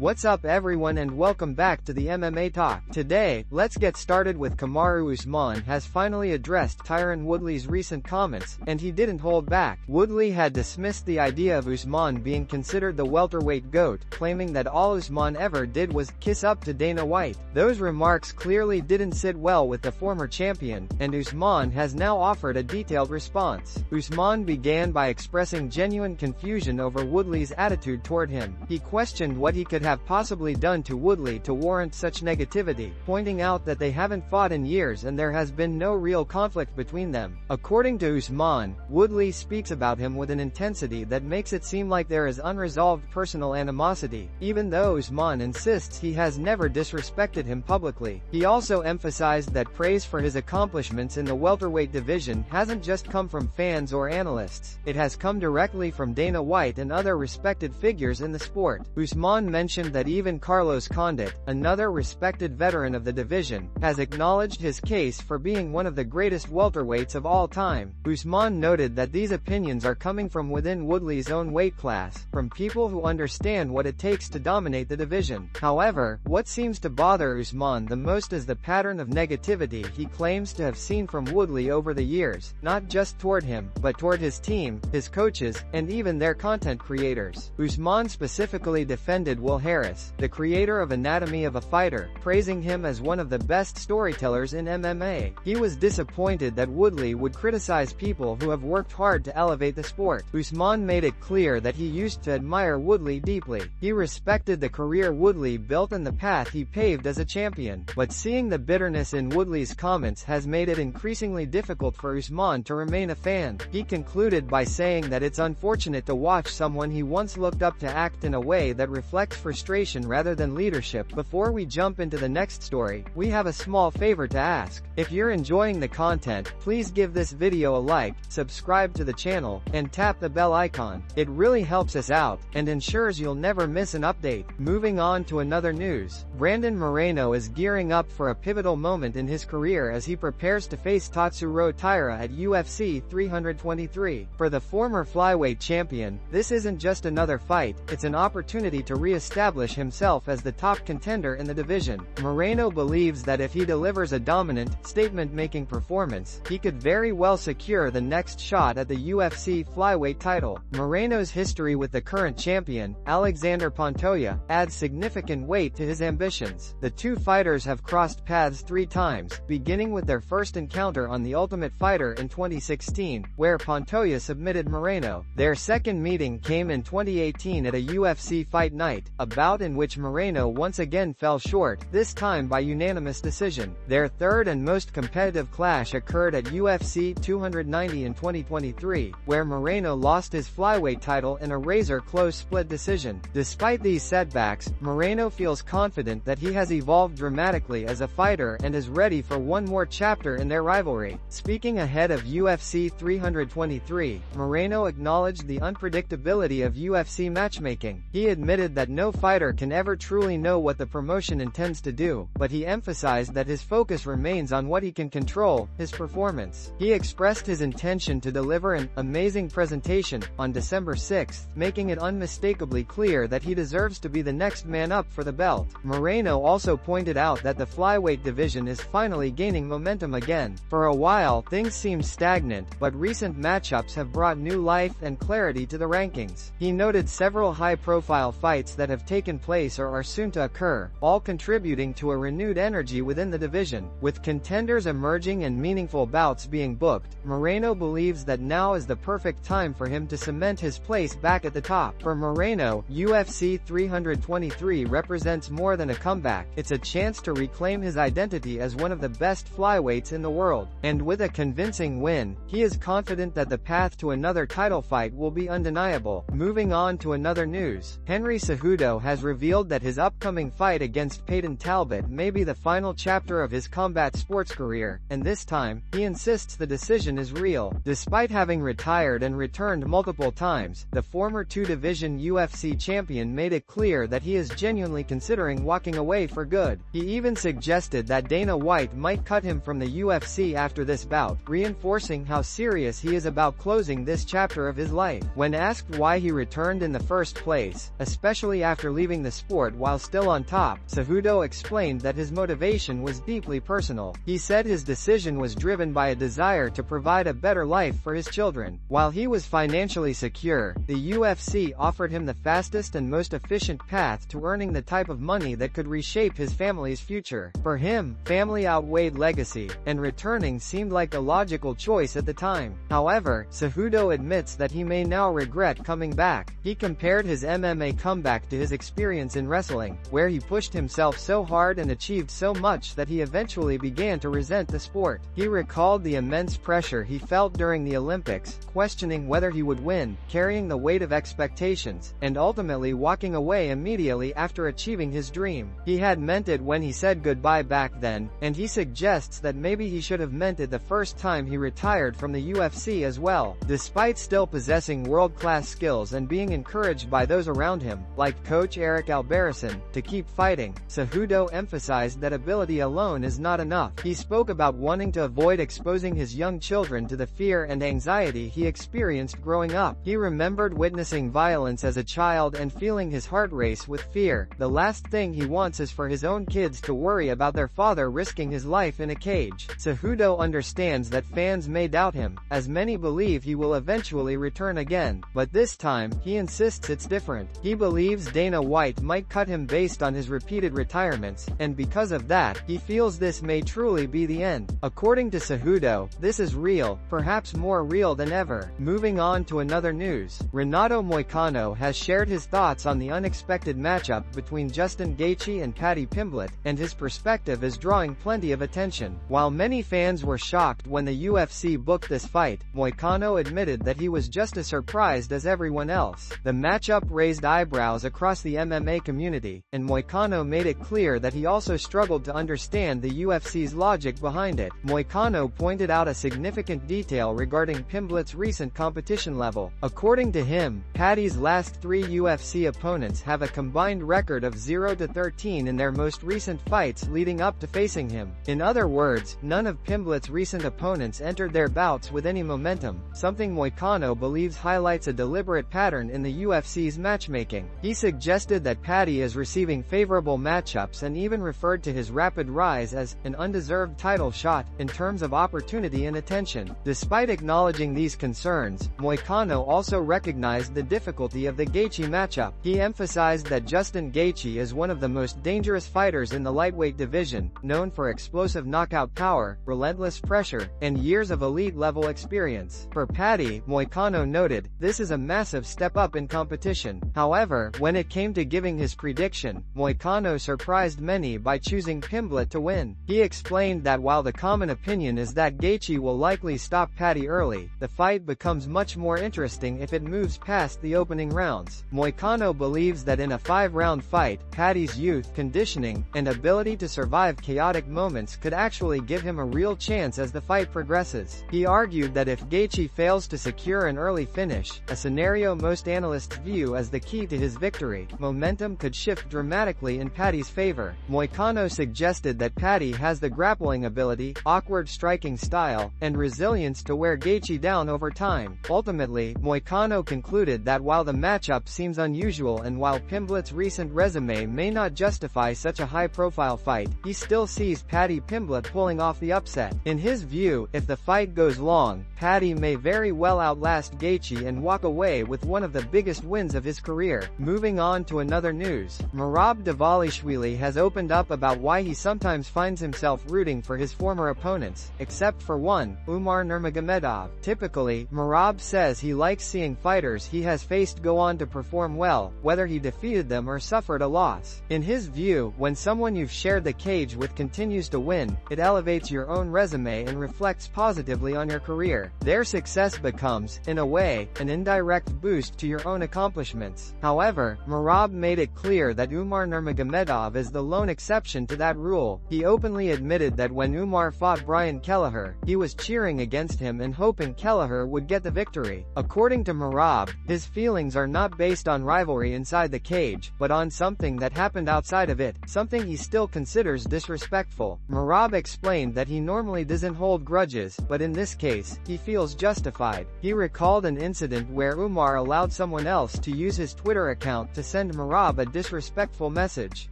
What's up everyone and welcome back to the MMA Talk. Today, let's get started with Kamaru Usman has finally addressed Tyron Woodley's recent comments, and he didn't hold back. Woodley had dismissed the idea of Usman being considered the welterweight GOAT, claiming that all Usman ever did was kiss up to Dana White. Those remarks clearly didn't sit well with the former champion, and Usman has now offered a detailed response. Usman began by expressing genuine confusion over Woodley's attitude toward him. He questioned what he could have possibly done to Woodley to warrant such negativity, pointing out that they haven't fought in years and there has been no real conflict between them. According to Usman, Woodley speaks about him with an intensity that makes it seem like there is unresolved personal animosity, even though Usman insists he has never disrespected him publicly. He also emphasized that praise for his accomplishments in the welterweight division hasn't just come from fans or analysts, it has come directly from Dana White and other respected figures in the sport. Usman mentioned that even Carlos Condit, another respected veteran of the division, has acknowledged his case for being one of the greatest welterweights of all time. Usman noted that these opinions are coming from within Woodley's own weight class, from people who understand what it takes to dominate the division. However, what seems to bother Usman the most is the pattern of negativity he claims to have seen from Woodley over the years, not just toward him, but toward his team, his coaches, and even their content creators. Usman specifically defended Will Harris, the creator of Anatomy of a Fighter, praising him as one of the best storytellers in MMA. He was disappointed that Woodley would criticize people who have worked hard to elevate the sport. Usman made it clear that he used to admire Woodley deeply. He respected the career Woodley built and the path he paved as a champion. But seeing the bitterness in Woodley's comments has made it increasingly difficult for Usman to remain a fan. He concluded by saying that it's unfortunate to watch someone he once looked up to act in a way that reflects frustration rather than leadership. Before we jump into the next story, we have a small favor to ask. If you're enjoying the content, please give this video a like, subscribe to the channel, and tap the bell icon. It really helps us out, and ensures you'll never miss an update. Moving on to another news. Brandon Moreno is gearing up for a pivotal moment in his career as he prepares to face Tatsuro Taira at UFC 323. For the former flyweight champion, this isn't just another fight, it's an opportunity to re-establish himself as the top contender in the division. Moreno believes that if he delivers a dominant, statement-making performance, he could very well secure the next shot at the UFC flyweight title. Moreno's history with the current champion, Alexander Pantoja, adds significant weight to his ambitions. The two fighters have crossed paths 3 times, beginning with their first encounter on The Ultimate Fighter in 2016, where Pantoja submitted Moreno. Their second meeting came in 2018 at a UFC Fight Night, a bout in which Moreno once again fell short, this time by unanimous decision. Their third and most competitive clash occurred at UFC 290 in 2023, where Moreno lost his flyweight title in a razor-close split decision. Despite these setbacks, Moreno feels confident that he has evolved dramatically as a fighter and is ready for one more chapter in their rivalry. Speaking ahead of UFC 323, Moreno acknowledged the unpredictability of UFC matchmaking. He admitted that no fighter can ever truly know what the promotion intends to do, but he emphasized that his focus remains on what he can control, his performance. He expressed his intention to deliver an amazing presentation on December 6, making it unmistakably clear that he deserves to be the next man up for the belt. Moreno also pointed out that the flyweight division is finally gaining momentum again. For a while, things seemed stagnant, but recent matchups have brought new life and clarity to the rankings. He noted several high-profile fights that have taken place or are soon to occur, all contributing to a renewed energy within the division. With contenders emerging and meaningful bouts being booked, Moreno believes that now is the perfect time for him to cement his place back at the top. For Moreno, UFC 323 represents more than a comeback, it's a chance to reclaim his identity as one of the best flyweights in the world. And with a convincing win, he is confident that the path to another title fight will be undeniable. Moving on to another news. Henry Cejudo has revealed that his upcoming fight against Peyton Talbot may be the final chapter of his combat sports career, and this time, he insists the decision is real. Despite having retired and returned multiple times, the former 2-division UFC champion made it clear that he is genuinely considering walking away for good. He even suggested that Dana White might cut him from the UFC after this bout, reinforcing how serious he is about closing this chapter of his life. When asked why he returned in the first place, especially after after leaving the sport while still on top. Cejudo explained that his motivation was deeply personal. He said his decision was driven by a desire to provide a better life for his children. While he was financially secure, the UFC offered him the fastest and most efficient path to earning the type of money that could reshape his family's future. For him, family outweighed legacy, and returning seemed like the logical choice at the time. However, Cejudo admits that he may now regret coming back. He compared his MMA comeback to his experience in wrestling, where he pushed himself so hard and achieved so much that he eventually began to resent the sport. He recalled the immense pressure he felt during the Olympics, questioning whether he would win, carrying the weight of expectations, and ultimately walking away immediately after achieving his dream. He had meant it when he said goodbye back then, and he suggests that maybe he should have meant it the first time he retired from the UFC as well. Despite still possessing world-class skills and being encouraged by those around him, like coach Eric Albarracin, to keep fighting, Cejudo emphasized that ability alone is not enough. He spoke about wanting to avoid exposing his young children to the fear and anxiety he experienced growing up. He remembered witnessing violence as a child and feeling his heart race with fear. The last thing he wants is for his own kids to worry about their father risking his life in a cage. Cejudo understands that fans may doubt him, as many believe he will eventually return again, but this time, he insists it's different. He believes Dana White might cut him based on his repeated retirements, and because of that, he feels this may truly be the end. According to Cejudo, this is real, perhaps more real than ever. Moving on to another news, Renato Moicano has shared his thoughts on the unexpected matchup between Justin Gaethje and Paddy Pimblet, and his perspective is drawing plenty of attention. While many fans were shocked when the UFC booked this fight, Moicano admitted that he was just as surprised as everyone else. The matchup raised eyebrows across the MMA community, and Moicano made it clear that he also struggled to understand the UFC's logic behind it. Moicano pointed out a significant detail regarding Pimblet's recent competition level. According to him, Paddy's last 3 UFC opponents have a combined record of 0-13 in their most recent fights leading up to facing him. In other words, none of Pimblet's recent opponents entered their bouts with any momentum, something Moicano believes highlights a deliberate pattern in the UFC's matchmaking. He suggested that Paddy is receiving favorable matchups and even referred to his rapid rise as an undeserved title shot in terms of opportunity and attention. Despite acknowledging these concerns, Moicano also recognized the difficulty of the Gaethje matchup. He emphasized that Justin Gaethje is one of the most dangerous fighters in the lightweight division, known for explosive knockout power, relentless pressure, and years of elite-level experience. For Paddy, Moicano noted, this is a massive step up in competition. However, when it came to giving his prediction, Moicano surprised many by choosing Pimblet to win. He explained that while the common opinion is that Gaethje will likely stop Paddy early, the fight becomes much more interesting if it moves past the opening rounds. Moicano believes that in a 5-round fight, Paddy's youth, conditioning, and ability to survive chaotic moments could actually give him a real chance as the fight progresses. He argued that if Gaethje fails to secure an early finish, a scenario most analysts view as the key to his victory, momentum could shift dramatically in Paddy's favor. Moicano suggested that Paddy has the grappling ability, awkward striking style, and resilience to wear Gaethje down over time. Ultimately, Moicano concluded that while the matchup seems unusual and while Pimblet's recent resume may not justify such a high-profile fight, he still sees Paddy Pimblet pulling off the upset. In his view, if the fight goes long, Paddy may very well outlast Gaethje and walk away with one of the biggest wins of his career. Moving on to another news, Merab Dvalishvili has opened up about why he sometimes finds himself rooting for his former opponents, except for one, Umar Nurmagomedov. Typically, Merab says he likes seeing fighters he has faced go on to perform well, whether he defeated them or suffered a loss. In his view, when someone you've shared the cage with continues to win, it elevates your own resume and reflects positively on your career. Their success becomes, in a way, an indirect boost to your own accomplishments. However, Merab made it clear that Umar Nurmagomedov is the lone exception to that rule. He openly admitted that when Umar fought Brian Kelleher, he was cheering against him and hoping Kelleher would get the victory. According to Merab, his feelings are not based on rivalry inside the cage, but on something that happened outside of it, something he still considers disrespectful. Merab explained that he normally doesn't hold grudges, but in this case, he feels justified. He recalled an incident where Umar allowed someone else to use his Twitter account to send send Merab a disrespectful message.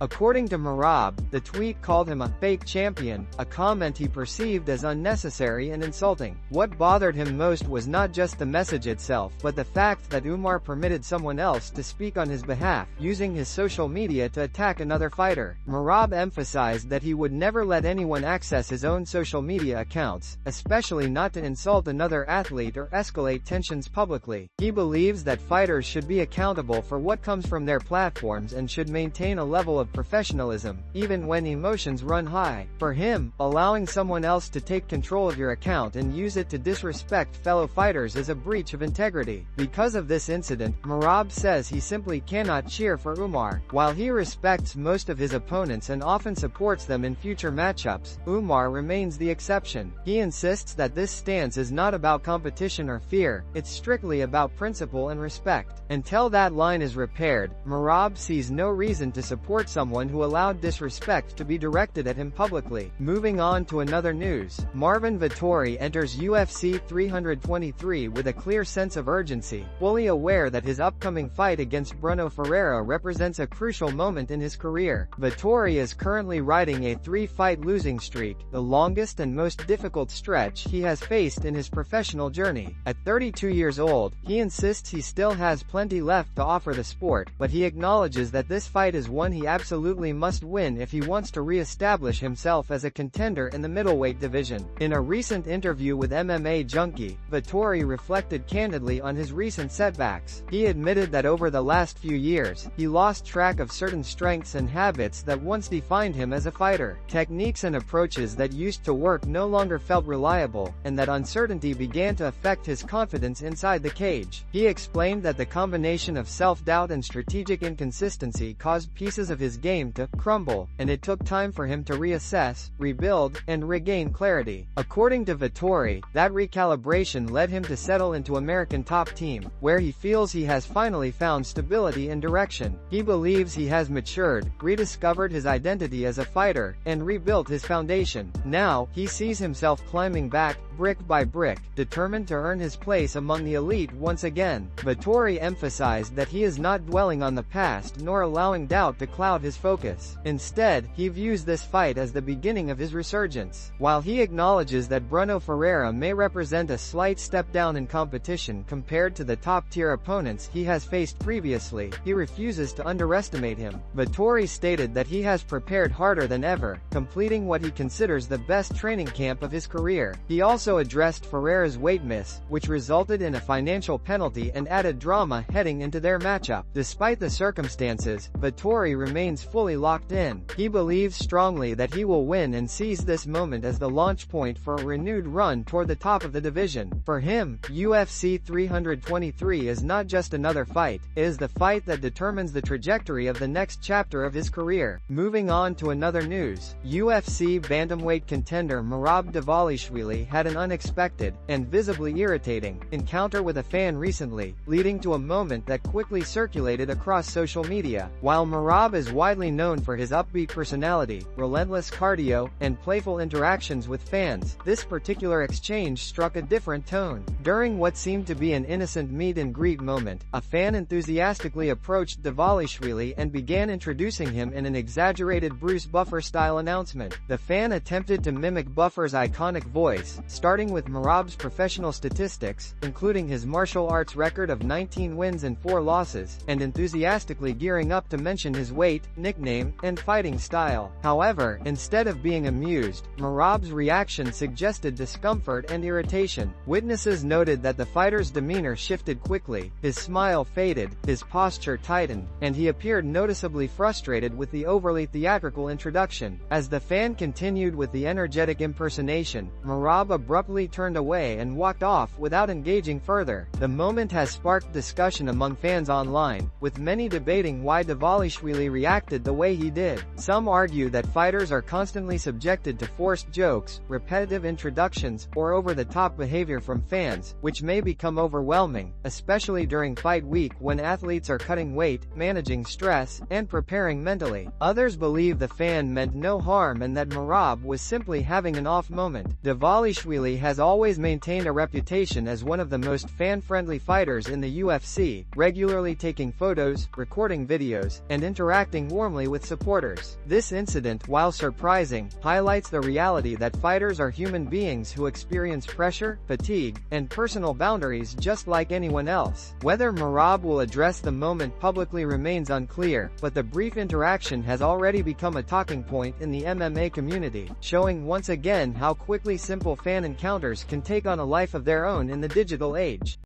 According to Merab, the tweet called him a fake champion, a comment he perceived as unnecessary and insulting. What bothered him most was not just the message itself but the fact that Umar permitted someone else to speak on his behalf, using his social media to attack another fighter. Merab emphasized that he would never let anyone access his own social media accounts, especially not to insult another athlete or escalate tensions publicly. He believes that fighters should be accountable for what comes from their platforms and should maintain a level of professionalism, even when emotions run high. For him, allowing someone else to take control of your account and use it to disrespect fellow fighters is a breach of integrity. Because of this incident, Merab says he simply cannot cheer for Umar. While he respects most of his opponents and often supports them in future matchups, Umar remains the exception. He insists that this stance is not about competition or fear, it's strictly about principle and respect. Until that line is repaired, Merab sees no reason to support someone who allowed disrespect to be directed at him publicly. Moving on to another news, Marvin Vettori enters UFC 323 with a clear sense of urgency, fully aware that his upcoming fight against Bruno Ferreira represents a crucial moment in his career. Vettori is currently riding a 3-fight losing streak, the longest and most difficult stretch he has faced in his professional journey. At 32 years old, he insists he still has plenty left to offer the sport, but he acknowledges that this fight is one he absolutely must win if he wants to re-establish himself as a contender in the middleweight division. In a recent interview with MMA Junkie, Vettori reflected candidly on his recent setbacks. He admitted that over the last few years, he lost track of certain strengths and habits that once defined him as a fighter. Techniques and approaches that used to work no longer felt reliable, and that uncertainty began to affect his confidence inside the cage. He explained that the combination of self-doubt and strategic inconsistency caused pieces of his game to crumble, and it took time for him to reassess, rebuild, and regain clarity. According to Vettori, that recalibration led him to settle into American Top Team, where he feels he has finally found stability and direction. He believes he has matured, rediscovered his identity as a fighter, and rebuilt his foundation. Now, he sees himself climbing back, brick by brick, determined to earn his place among the elite once again. Vettori emphasized that he is not dwelling on the past nor allowing doubt to cloud his focus. Instead, he views this fight as the beginning of his resurgence. While he acknowledges that Bruno Ferreira may represent a slight step down in competition compared to the top-tier opponents he has faced previously, he refuses to underestimate him. Vettori stated that he has prepared harder than ever, completing what he considers the best training camp of his career. He also addressed Ferreira's weight miss, which resulted in a financial penalty and added drama heading into their matchup. Despite the circumstances, Vettori remains fully locked in. He believes strongly that he will win and sees this moment as the launch point for a renewed run toward the top of the division. For him, UFC 323 is not just another fight, it is the fight that determines the trajectory of the next chapter of his career. Moving on to another news, UFC bantamweight contender Merab Dvalishvili had an unexpected, and visibly irritating, encounter with a fan recently, leading to a moment that quickly circulated across social media. While Merab is widely known for his upbeat personality, relentless cardio, and playful interactions with fans, this particular exchange struck a different tone. During what seemed to be an innocent meet and greet moment, a fan enthusiastically approached Dvalishvili and began introducing him in an exaggerated Bruce Buffer-style announcement. The fan attempted to mimic Buffer's iconic voice, starting with Merab's professional statistics, including his martial arts record of 19 wins and 4 losses, and enthusiastically gearing up to mention his weight, nickname, and fighting style. However, instead of being amused, Merab's reaction suggested discomfort and irritation. Witnesses noted that the fighter's demeanor shifted quickly, his smile faded, his posture tightened, and he appeared noticeably frustrated with the overly theatrical introduction. As the fan continued with the energetic impersonation, Merab abruptly turned away and walked off without engaging further. The moment has sparked discussion among fans online, with many debating why Dvalishvili reacted the way he did. Some argue that fighters are constantly subjected to forced jokes, repetitive introductions, or over-the-top behavior from fans, which may become overwhelming, especially during fight week when athletes are cutting weight, managing stress, and preparing mentally. Others believe the fan meant no harm and that Merab was simply having an off moment. Dvalishvili has always maintained a reputation as one of the most fan-friendly fighters in the UFC, regularly taking photos, photos, recording videos, and interacting warmly with supporters. This incident, while surprising, highlights the reality that fighters are human beings who experience pressure, fatigue, and personal boundaries just like anyone else. Whether Merab will address the moment publicly remains unclear, but the brief interaction has already become a talking point in the MMA community, showing once again how quickly simple fan encounters can take on a life of their own in the digital age.